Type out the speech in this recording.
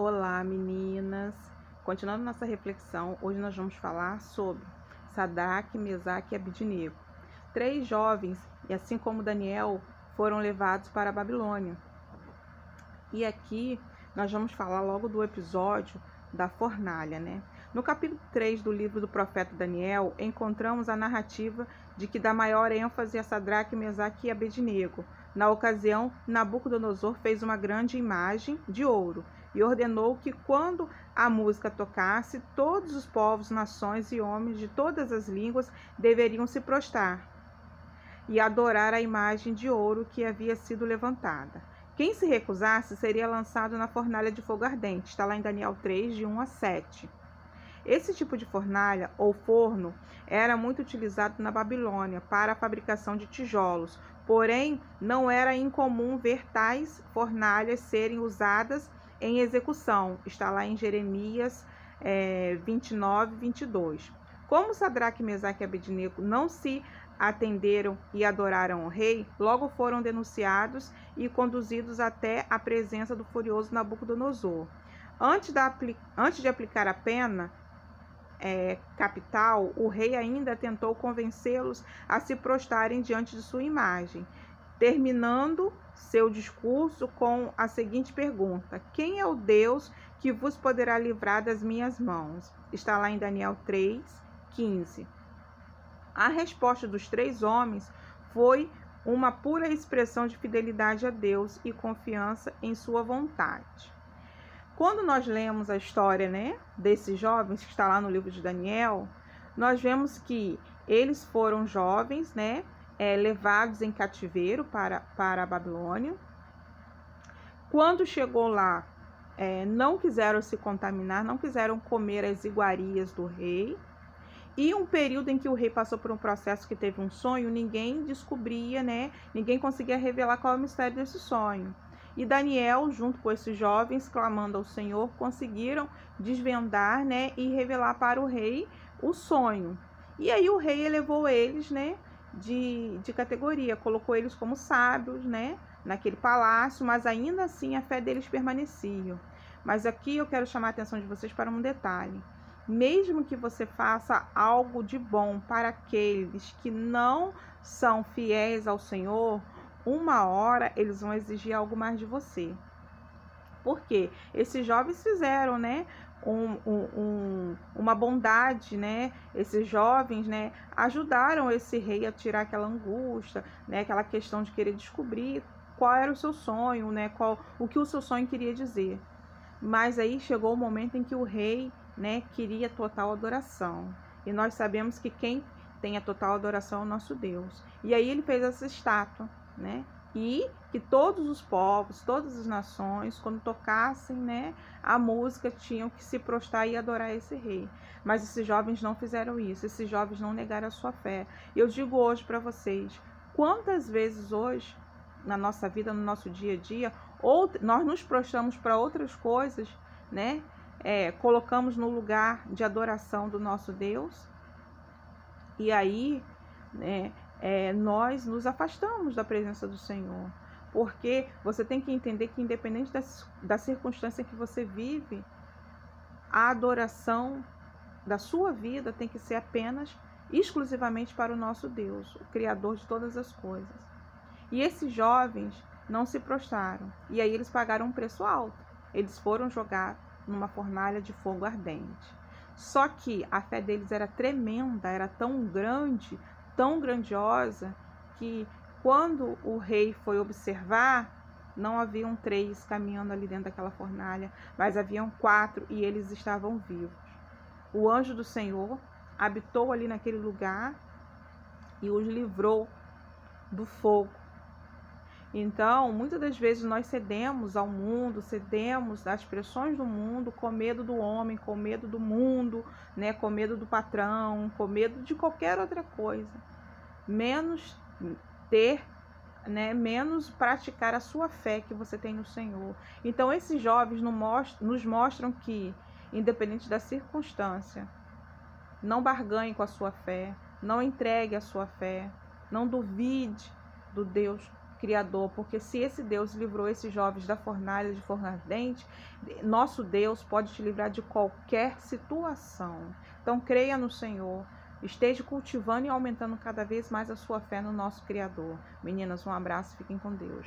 Olá, meninas! Continuando nossa reflexão, hoje nós vamos falar sobre Sadraque, Mesaque e Abidnego. 3 jovens, e assim como Daniel, foram levados para a Babilônia. E aqui nós vamos falar logo do episódio da fornalha, né? No capítulo 3 do livro do profeta Daniel, encontramos a narrativa de que dá maior ênfase a Sadraque, Mesaque e Abednego. Na ocasião, Nabucodonosor fez uma grande imagem de ouro e ordenou que, quando a música tocasse, todos os povos, nações e homens de todas as línguas deveriam se prostrar e adorar a imagem de ouro que havia sido levantada. Quem se recusasse seria lançado na fornalha de fogo ardente. Está lá em Daniel 3, de 1 a 7. Esse tipo de fornalha, ou forno, era muito utilizado na Babilônia para a fabricação de tijolos. Porém, não era incomum ver tais fornalhas serem usadas em execução. Está lá em Jeremias 29, 22. Como Sadraque, Mesaque e Abednego não se atenderam e adoraram o rei, logo foram denunciados e conduzidos até a presença do furioso Nabucodonosor. Antes de aplicar a pena capital, o rei ainda tentou convencê-los a se prostrarem diante de sua imagem, terminando seu discurso com a seguinte pergunta: quem é o Deus que vos poderá livrar das minhas mãos? Está lá em Daniel 3, 15. A resposta dos 3 homens foi uma pura expressão de fidelidade a Deus e confiança em sua vontade. Quando nós lemos a história, desses jovens, que está lá no livro de Daniel, nós vemos que eles foram jovens, levados em cativeiro para a Babilônia. Quando chegou lá, não quiseram se contaminar, não quiseram comer as iguarias do rei. E um período em que o rei passou por um processo que teve um sonho, ninguém descobria, ninguém conseguia revelar qual é o mistério desse sonho. E Daniel, junto com esses jovens, clamando ao Senhor, conseguiram desvendar, e revelar para o rei o sonho. E aí o rei elevou eles, de categoria, colocou eles como sábios, naquele palácio, mas ainda assim a fé deles permanecia. Mas aqui eu quero chamar a atenção de vocês para um detalhe. Mesmo que você faça algo de bom para aqueles que não são fiéis ao Senhor, uma hora eles vão exigir algo mais de você. Porque esses jovens fizeram, uma bondade, Esses jovens, ajudaram esse rei a tirar aquela angústia, aquela questão de querer descobrir qual era o seu sonho, o que o seu sonho queria dizer. Mas aí chegou o momento em que o rei, queria total adoração. E nós sabemos que quem tem a total adoração é o nosso Deus. E aí ele fez essa estátua, e que todos os povos, todas as nações, quando tocassem, a música, tinham que se prostrar e adorar esse rei. Mas esses jovens não fizeram isso, esses jovens não negaram a sua fé. Eu digo hoje para vocês, quantas vezes hoje, na nossa vida, no nosso dia a dia, nós nos prostramos para outras coisas, colocamos no lugar de adoração do nosso Deus, e aí, nós nos afastamos da presença do Senhor, porque você tem que entender que, independente da circunstância que você vive, a adoração da sua vida tem que ser apenas, exclusivamente para o nosso Deus, o Criador de todas as coisas. E esses jovens não se prostraram, e aí eles pagaram um preço alto. Eles foram jogados numa fornalha de fogo ardente. Só que a fé deles era tremenda, era tão grande, tão grandiosa, que quando o rei foi observar, não haviam 3 caminhando ali dentro daquela fornalha, mas haviam 4 e eles estavam vivos. O anjo do Senhor habitou ali naquele lugar e os livrou do fogo. Então, muitas das vezes nós cedemos ao mundo, cedemos às pressões do mundo, com medo do homem, com medo do mundo, com medo do patrão, com medo de qualquer outra coisa. Menos menos praticar a sua fé que você tem no Senhor. Então, esses jovens nos mostram que, independente da circunstância, não barganhe com a sua fé, não entregue a sua fé, não duvide do Deus Criador, porque se esse Deus livrou esses jovens da fornalha de forno ardente, nosso Deus pode te livrar de qualquer situação. Então creia no Senhor, esteja cultivando e aumentando cada vez mais a sua fé no nosso Criador. Meninas, um abraço, fiquem com Deus.